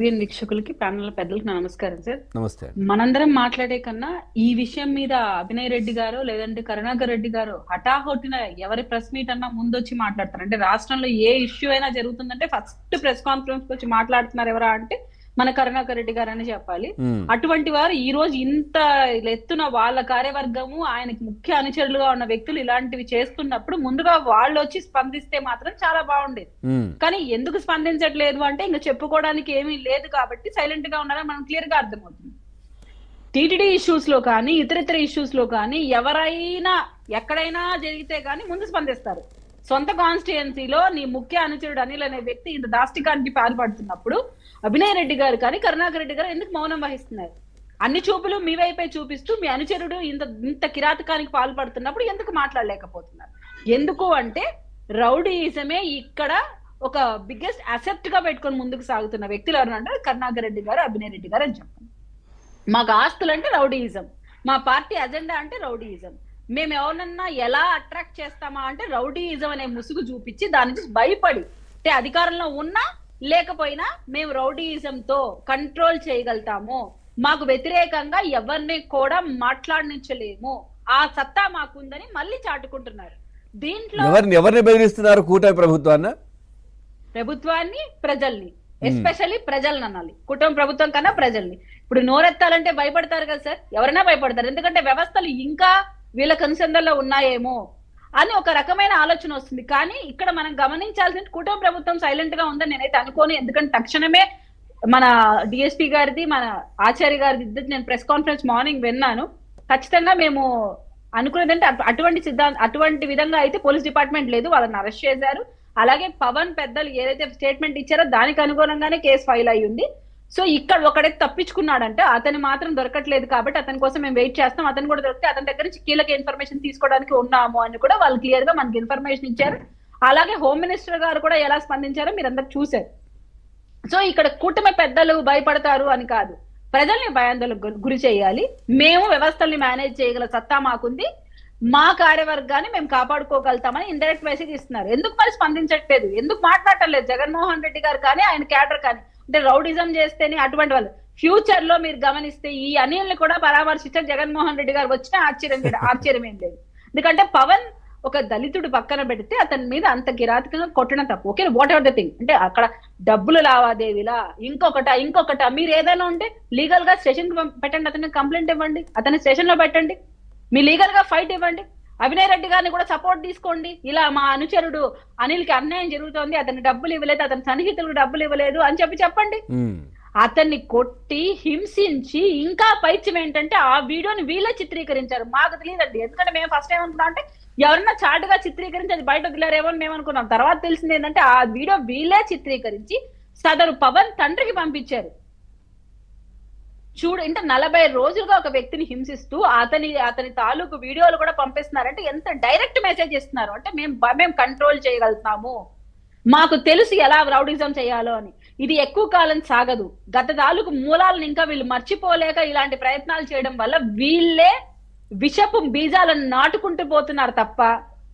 వీక్షకులకి panel పెద్దలకి నమస్కారం sir. నమస్తే. మనందరం మాట్లాడే కన్నా ఈ విషయం మీద అభినయ్ రెడ్డి గారు లేదంటే కరుణాకర్ రెడ్డి గారు హఠాహొట్టిన ఎవరి ప్రెస్ మీట్ అన్నా ముందొచ్చి మాట్లాడతారు. అంటే రాష్ట్రంలో ఏ ఇష్యూ అయినా జరుగుతుందంటే ఫస్ట్ ప్రెస్ కాన్ఫరెన్స్ వచ్చి మాట్లాడుతున్నారు ఎవరా అంటే మన కరుణాకర్ రెడ్డి గారు అని చెప్పాలి. అటువంటి వారు ఈ రోజు ఇంత ఎత్తున వాళ్ళ కార్యవర్గము ఆయనకి ముఖ్య అనుచరులుగా ఉన్న వ్యక్తులు ఇలాంటివి చేస్తున్నప్పుడు ముందుగా వాళ్ళు వచ్చి స్పందిస్తే మాత్రం చాలా బాగుండేది. కానీ ఎందుకు స్పందించట్లేదు అంటే ఇంకా చెప్పుకోవడానికి ఏమీ లేదు కాబట్టి సైలెంట్ గా ఉన్నారని మనం క్లియర్ గా అర్థమవుతుంది. టీటీడీ ఇష్యూస్ లో కానీ ఇతరితర ఇష్యూస్ లో కానీ ఎవరైనా ఎక్కడైనా జరిగితే కానీ ముందు స్పందిస్తారు. సొంత కాన్స్టిట్యుయెన్సీలో నీ ముఖ్య అనుచరుడు అనిల్ అనే వ్యక్తి ఇంత దాష్టికానికి పాల్పడుతున్నప్పుడు అభినయ్ రెడ్డి గారు కానీ కరుణాకర్ రెడ్డి గారు ఎందుకు మౌనం వహిస్తున్నారు? అన్ని చూపులు మీ వైపే చూపిస్తూ మీ అనుచరుడు ఇంత కిరాతకానికి పాల్పడుతున్నప్పుడు ఎందుకు మాట్లాడలేకపోతున్నారు? ఎందుకు అంటే రౌడీయిజమే ఇక్కడ ఒక బిగ్గెస్ట్ అసెప్ట్ గా పెట్టుకొని ముందుకు సాగుతున్న వ్యక్తులు ఎవరంటే కరుణాకర్ రెడ్డి గారు, అభినయ్ రెడ్డి గారు అని చెప్పండి. మాకు ఆస్తులు అంటే రౌడీయిజం, మా పార్టీ అజెండా అంటే రౌడీయిజం, మేము ఎవరన్నా ఎలా అట్రాక్ట్ చేస్తామా అంటే రౌడీయిజం అనే ముసుగు చూపించి దాని నుంచి భయపడి అంటే అధికారంలో ఉన్నా లేకపోయినా మేము రౌడీయిజంతో కంట్రోల్ చేయగలుగుతాము, మాకు వ్యతిరేకంగా ఎవరిని కూడా మాట్లాడించలేము, ఆ సత్తా మాకుందని మళ్ళీ చాటుకుంటున్నారు. దీంట్లో ఎవరిని బెదిరిస్తున్నారు? కూటమి ప్రభుత్వాన్ని ప్రజల్ని, ఎస్పెషల్లీ ప్రజల్ని అనాలి. కుటుంబ ప్రభుత్వం కన్నా ప్రజల్ని. ఇప్పుడు నోరెత్తాలంటే భయపడతారు కదా సార్, ఎవరైనా భయపడతారు. ఎందుకంటే వ్యవస్థలు ఇంకా వీళ్ళ కనుసంధంలో ఉన్నాయేమో అని ఒక రకమైన ఆలోచన వస్తుంది. కానీ ఇక్కడ మనం గమనించాల్సిన కుటుంబ ప్రభుత్వం సైలెంట్ గా ఉందని నేనైతే అనుకోను. ఎందుకంటే తక్షణమే మన డిఎస్పీ గారిది, మన ఆచార్య గారిది నేను ప్రెస్ కాన్ఫరెన్స్ మార్నింగ్ విన్నాను. ఖచ్చితంగా మేము అనుకునేదంటే అటువంటి విధంగా అయితే పోలీస్ డిపార్ట్మెంట్ లేదు, వాళ్ళని అరెస్ట్ చేశారు. అలాగే పవన్ పెద్దలు ఏదైతే స్టేట్మెంట్ ఇచ్చారో దానికి అనుగుణంగానే కేసు ఫైల్ అయ్యి ఉంది. సో ఇక్కడ ఒకడైతే తప్పించుకున్నాడంటే అతను మాత్రం దొరకట్లేదు కాబట్టి అతని కోసం మేము వెయిట్ చేస్తాం. అతను కూడా దొరికితే అతని దగ్గర నుంచి కీలక ఇన్ఫర్మేషన్ తీసుకోవడానికి ఉన్నాము అని కూడా వాళ్ళు క్లియర్ గా మనకి ఇన్ఫర్మేషన్ ఇచ్చారు. అలాగే హోమ్ మినిస్టర్ గారు కూడా ఎలా స్పందించారో మీరు అందరు చూశారు. సో ఇక్కడ కూటమి పెద్దలు భయపడతారు అని కాదు, ప్రజల్ని భయాందోళనకు గురి చేయాలి. మేము వ్యవస్థల్ని మేనేజ్ చేయగల సత్తా మాకుంది, మా కార్యవర్గాన్ని మేము కాపాడుకోగలుగుతామని ఇండైరెక్ట్ మెసేజ్ ఇస్తున్నారు. ఎందుకు మరి స్పందించట్లేదు? ఎందుకు మాట్లాడటం లేదు జగన్మోహన్ రెడ్డి గారు కానీ ఆయన క్యాడర్ కానీ? అంటే రౌడిజం చేస్తేనే అటువంటి వాళ్ళు ఫ్యూచర్ లో మీరు గమనిస్తే ఈ అనిల్ని కూడా పరామర్శించారు జగన్మోహన్ రెడ్డి గారు, వచ్చినా ఆశ్చర్యం ఏం లేదు. ఎందుకంటే పవన్ ఒక దళితుడు పక్కన పెడితే అతని మీద అంత కిరాతకంగా కొట్టడం తప్పు. Okay, what ever the thing. అంటే అక్కడ డబ్బులు లావాదేవీలా ఇంకొకట మీరు ఏదైనా ఉంటే లీగల్ గా స్టేషన్ పెట్టండి, అతన్ని కంప్లైంట్ ఇవ్వండి, అతన్ని స్టేషన్ లో పెట్టండి, మీ లీగల్ గా ఫైట్ ఇవ్వండి. అభినయ్ రెడ్డి గారిని కూడా సపోర్ట్ తీసుకోండి. ఇలా మా అనుచరుడు అనిల్ కి అన్యాయం జరుగుతోంది, అతని డబ్బులు ఇవ్వలేదు, అతని సన్నిహితులకు డబ్బులు ఇవ్వలేదు అని చెప్పండి. అతన్ని కొట్టి హింసించి ఇంకా పైచ్యం ఏంటంటే ఆ వీడియోని వీళ్ళే చిత్రీకరించారు. మాకు తెలియదండి, ఎందుకంటే మేము ఫస్ట్ ఏమనుకున్నాం అంటే ఎవరన్నా చాటుగా చిత్రీకరించి అది బయట వదిలేరేమో అని మేము అనుకున్నాం. తర్వాత తెలిసింది ఏంటంటే ఆ వీడియో వీళ్ళే చిత్రీకరించి సదరు పవన్ తండ్రికి పంపించారు. చూడు, అంటే 40 రోజులుగా ఒక వ్యక్తిని హింసిస్తూ అతని తాలూకు వీడియోలు కూడా పంపిస్తున్నారంటే ఎంత డైరెక్ట్ మెసేజ్ ఇస్తున్నారు అంటే మేము కంట్రోల్ చేయగలుగుతాము, మాకు తెలుసు ఎలా రౌడిజం చేయాలో అని. ఇది ఎక్కువ కాలం సాగదు. గత తాలూకు మూలాలను ఇంకా వీళ్ళు మర్చిపోలేక ఇలాంటి ప్రయత్నాలు చేయడం వల్ల వీళ్ళే విషపు బీజాలను నాటుకుంటూ పోతున్నారు తప్ప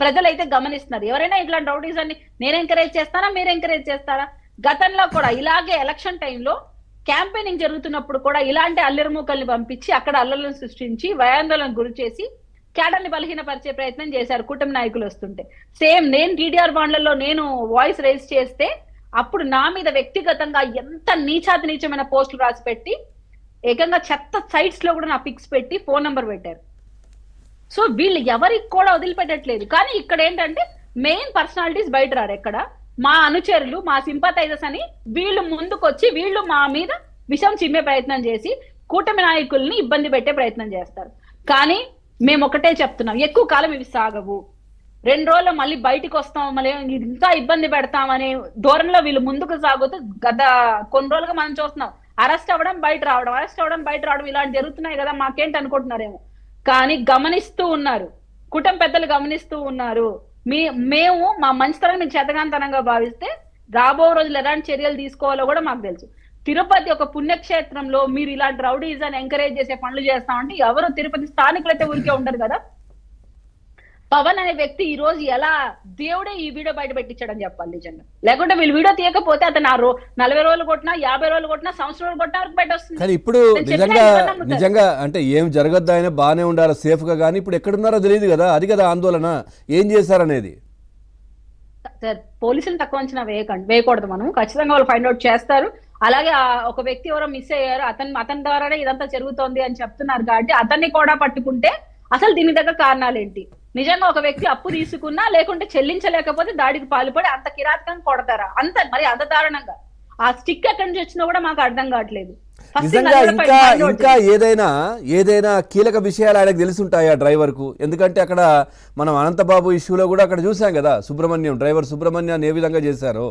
ప్రజలైతే గమనిస్తున్నారు. ఎవరైనా ఇట్లాంటి రౌడిజాన్ని నేను ఎంకరేజ్ చేస్తానా, మీరు ఎంకరేజ్ చేస్తారా? గతంలో కూడా ఇలాగే ఎలక్షన్ టైంలో క్యాంపెయినింగ్ జరుగుతున్నప్పుడు కూడా ఇలాంటి అల్లరిమూకల్ని పంపించి అక్కడ అల్లర్లను సృష్టించి భయాందోళనకు గురి చేసి క్యాడర్ని బలహీనపరిచే ప్రయత్నం చేశారు కూటమి నాయకులు వస్తుంటే. సేమ్ నేను టీడీఆర్ బాండ్లలో నేను వాయిస్ రైజ్ చేస్తే అప్పుడు నా మీద వ్యక్తిగతంగా ఎంత నీచమైన పోస్టులు రాసి పెట్టి ఏకంగా చెత్త సైట్స్ లో కూడా నా పిక్స్ పెట్టి ఫోన్ నంబర్ పెట్టారు. సో వీళ్ళు ఎవరికి కూడా వదిలిపెట్టట్లేదు. కానీ ఇక్కడ ఏంటంటే మెయిన్ పర్సనాలిటీస్ బయట రారు. ఎక్కడ మా అనుచరులు, మా సింపథైజర్స్ అని వీళ్ళు ముందుకొచ్చి వీళ్ళు మా మీద విషం చిమ్మే ప్రయత్నం చేసి కూటమి నాయకుల్ని ఇబ్బంది పెట్టే ప్రయత్నం చేస్తారు. కానీ మేము ఒకటే చెప్తున్నాం, ఎక్కువ కాలం ఇవి సాగవు. 2 రోజులు మళ్ళీ బయటికి వస్తాం, మళ్ళీ ఇంకా ఇబ్బంది పెడతామనే ధోరణిలో వీళ్ళు ముందుకు సాగుతూ గత కొన్ని రోజులుగా మనం చూస్తున్నాం. అరెస్ట్ అవ్వడం బయట రావడం ఇలాంటి జరుగుతున్నాయి కదా, మాకేంటి అనుకుంటున్నారేమో. కానీ గమనిస్తూ ఉన్నారు, కుటుంబ పెద్దలు గమనిస్తూ ఉన్నారు. మేము మా మంచితనం మీకు చేతగాంతనంగా భావిస్తే రాబో రోజులు ఎలాంటి చర్యలు తీసుకోవాలో కూడా మాకు తెలుసు. తిరుపతి ఒక పుణ్యక్షేత్రంలో మీరు ఇలాంటి రౌడీజాన్ని ఎంకరేజ్ చేసే పనులు చేస్తామంటే ఎవరు తిరుపతి స్థానికులైతే ఊరికే ఉండరు కదా. పవన్ అనే వ్యక్తి ఈ రోజు ఎలా దేవుడే ఈ వీడియో బయట పెట్టించాడని చెప్పాలి నిజంగా. లేకుంటే వీళ్ళు వీడియో తీయకపోతే అతను 40 రోజులు కొట్టినా 50 రోజులు కొట్టినా సంవత్సరం రోజులు కొట్టినా వరకు బయట వస్తుంది. కానీ ఇప్పుడు నిజంగా అంటే ఏం జరగద్దు, ఆయన బాగానే ఉండాలి సేఫ్ గా, కానీ ఇప్పుడు ఎక్కడున్నారో తెలియదు కదా, అది కదా ఆందోళన. ఏం చేశారనేది పోలీసులు తక్కువ అంచనా వేయకూడదు. మనం ఖచ్చితంగా వాళ్ళు ఫైండ్ అవుట్ చేస్తారు. అలాగే ఒక వ్యక్తి ఎవరో మిస్ అయ్యారు, అతని ద్వారానే ఇదంతా జరుగుతోంది అని చెప్తున్నారు కాబట్టి అతన్ని కూడా పట్టుకుంటే అసలు దీని దగ్గర కారణాలు ఏంటి, నిజంగా ఒక వ్యక్తి అప్పు తీసుకున్నా లేకుంటే చెల్లించలేకపోతే దాడికి పాల్పడి అంత కిరాతకంగా కొడతారా, అంత దారుణంగా ఆ స్టిక్ ఎక్కడి నుంచి వచ్చినా కూడా మాకు అర్థం కావట్లేదు. నిజంగా ఇంకా ఏదైనా కీలక విషయాలు ఆయనకు తెలిసి ఉంటాయా డ్రైవర్ కు? ఎందుకంటే అక్కడ మనం అనంతబాబు ఇష్యూలో కూడా అక్కడ చూసాం కదా, డ్రైవర్ సుబ్రహ్మణ్యాన్ని ఏ విధంగా చేశారో.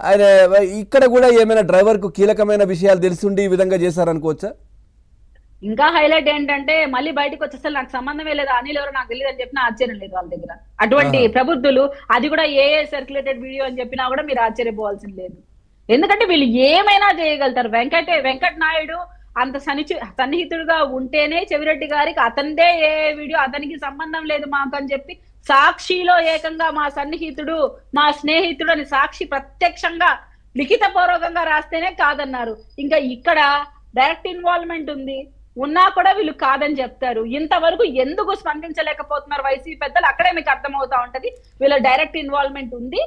ఆయన ఇక్కడ కూడా ఏమైనా డ్రైవర్ కు కీలకమైన విషయాలు తెలిసి ఈ విధంగా చేశారనుకోవచ్చా? ఇంకా హైలైట్ ఏంటంటే మళ్ళీ బయటకు వచ్చి అసలు నాకు సంబంధమే లేదు, అనిల్ ఎవరో నాకు తెలియదు అని చెప్పినా ఆశ్చర్యం లేదు వాళ్ళ దగ్గర. అటువంటి ప్రబుద్ధులు, అది కూడా ఏ సర్క్యులేటెడ్ వీడియో అని చెప్పినా కూడా మీరు ఆశ్చర్యపోవాల్సింది లేదు. ఎందుకంటే వీళ్ళు ఏమైనా చేయగలుగుతారు. వెంకట్ నాయుడు అంత సన్నిహితుడుగా ఉంటేనే చెవిరెడ్డి గారికి అతనిదే ఏ వీడియో అతనికి సంబంధం లేదు మాకు అని చెప్పి సాక్షిలో ఏకంగా మా సన్నిహితుడు మా స్నేహితుడు అని సాక్షి ప్రత్యక్షంగా లిఖిత పూర్వకంగా రాస్తేనే కాదన్నారు. ఇంకా ఇక్కడ డైరెక్ట్ ఇన్వాల్వ్మెంట్ ఉంది, ఉన్నా కూడా వీళ్ళు కాదని చెప్తారు. ఇంతవరకు ఎందుకు స్పందించలేకపోతున్నారు వైసీపీ పెద్దలు, అక్కడే మీకు అర్థమవుతా ఉంటది వీళ్ళ డైరెక్ట్ ఇన్వాల్వ్మెంట్ ఉంది.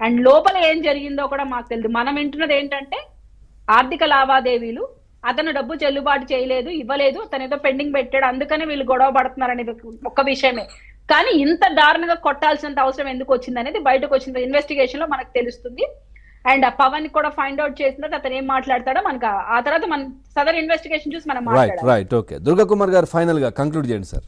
అండ్ లోపల ఏం జరిగిందో కూడా మాకు తెలియదు. మనం వింటున్నది ఏంటంటే ఆర్థిక లావాదేవీలు, అతను డబ్బు చెల్లుబాటు చేయలేదు, ఇవ్వలేదు, తను ఏదో పెండింగ్ పెట్టాడు, అందుకని వీళ్ళు గొడవ పడుతున్నారు అనేది ఒక్క విషయమే. కానీ ఇంత దారుణంగా కొట్టాల్సినంత అవసరం ఎందుకు వచ్చింది అనేది బయటకు వచ్చిన ఇన్వెస్టిగేషన్ లో మనకు తెలుస్తుంది. అండ్ పవన్ కూడా ఫైండ్ అవుట్ చేసిన తర్వాత అతను ఏం మాట్లాడతాడో మనకు ఆ తర్వాత మనం సదర్ ఇన్వెస్టిగేషన్ చూసి మనం మాట్లాడాలి. రైట్. ఓకే, దుర్గా కుమార్ గారు ఫైనల్ గా కంక్లూడ్ చేయండి సార్.